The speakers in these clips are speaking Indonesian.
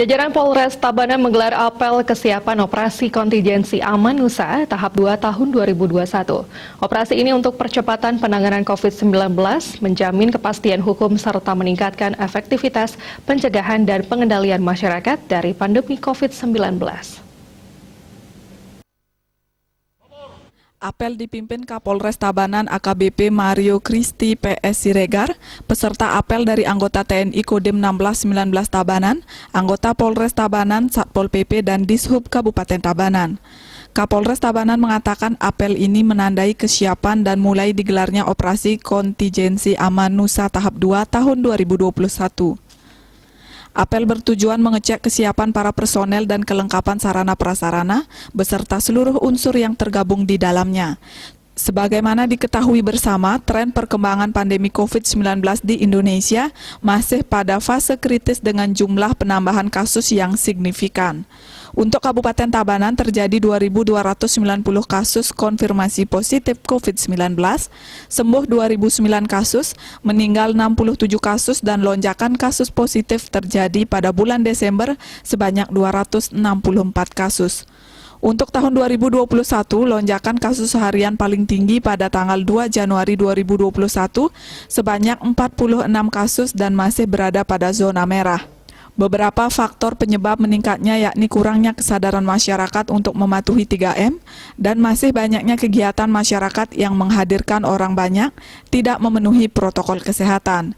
Jajaran Polres Tabanan menggelar apel kesiapan operasi kontingensi Amanusa tahap 2 tahun 2021. Operasi ini untuk percepatan penanganan COVID-19, menjamin kepastian hukum serta meningkatkan efektivitas pencegahan dan pengendalian masyarakat dari pandemi COVID-19. Apel dipimpin Kapolres Tabanan AKBP Mario Kristi PS Siregar, peserta apel dari anggota TNI Kodim 1619 Tabanan, anggota Polres Tabanan, Satpol PP, dan Dishub Kabupaten Tabanan. Kapolres Tabanan mengatakan apel ini menandai kesiapan dan mulai digelarnya operasi kontingensi Amanusa tahap 2 tahun 2021. Apel bertujuan mengecek kesiapan para personel dan kelengkapan sarana prasarana beserta seluruh unsur yang tergabung di dalamnya. Sebagaimana diketahui bersama, tren perkembangan pandemi COVID-19 di Indonesia masih pada fase kritis dengan jumlah penambahan kasus yang signifikan. Untuk Kabupaten Tabanan terjadi 2.290 kasus konfirmasi positif COVID-19, sembuh 2.009 kasus, meninggal 67 kasus, dan lonjakan kasus positif terjadi pada bulan Desember sebanyak 264 kasus. Untuk tahun 2021, lonjakan kasus harian paling tinggi pada tanggal 2 Januari 2021 sebanyak 46 kasus dan masih berada pada zona merah. Beberapa faktor penyebab meningkatnya yakni kurangnya kesadaran masyarakat untuk mematuhi 3M dan masih banyaknya kegiatan masyarakat yang menghadirkan orang banyak tidak memenuhi protokol kesehatan.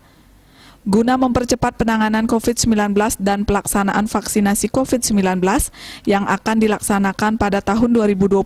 Guna mempercepat penanganan COVID-19 dan pelaksanaan vaksinasi COVID-19 yang akan dilaksanakan pada tahun 2021,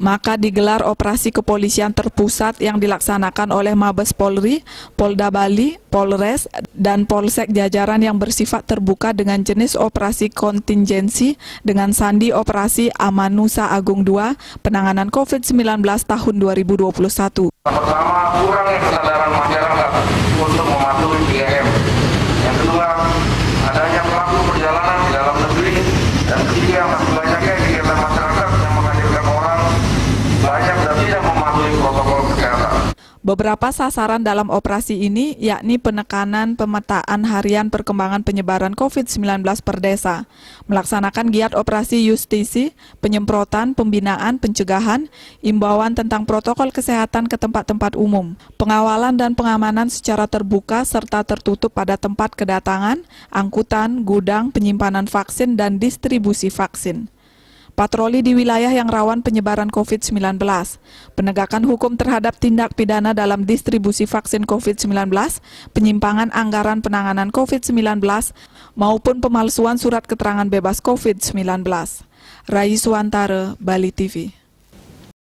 maka digelar operasi kepolisian terpusat yang dilaksanakan oleh Mabes Polri, Polda Bali, Polres, dan Polsek jajaran yang bersifat terbuka dengan jenis operasi kontingensi dengan sandi operasi Amanusa Agung II penanganan COVID-19 tahun 2021. Pertama, kurangnya kesadaran masyarakat untuk mematuhi 3M. Yang kedua, adanya pelaku perjalanan di dalam negeri. Dan ketiga, masih banyaknya kegiatan masyarakat yang menghadirkan orang banyak dan tidak mematuhi protokol kesehatan. Beberapa sasaran dalam operasi ini yakni penekanan pemetaan harian perkembangan penyebaran COVID-19 per desa, melaksanakan giat operasi justisi, penyemprotan, pembinaan, pencegahan, imbauan tentang protokol kesehatan ke tempat-tempat umum, pengawalan dan pengamanan secara terbuka serta tertutup pada tempat kedatangan, angkutan, gudang, penyimpanan vaksin, dan distribusi vaksin. Patroli di wilayah yang rawan penyebaran COVID-19, penegakan hukum terhadap tindak pidana dalam distribusi vaksin COVID-19, penyimpangan anggaran penanganan COVID-19, maupun pemalsuan surat keterangan bebas COVID-19. Rai Suantara, Bali TV.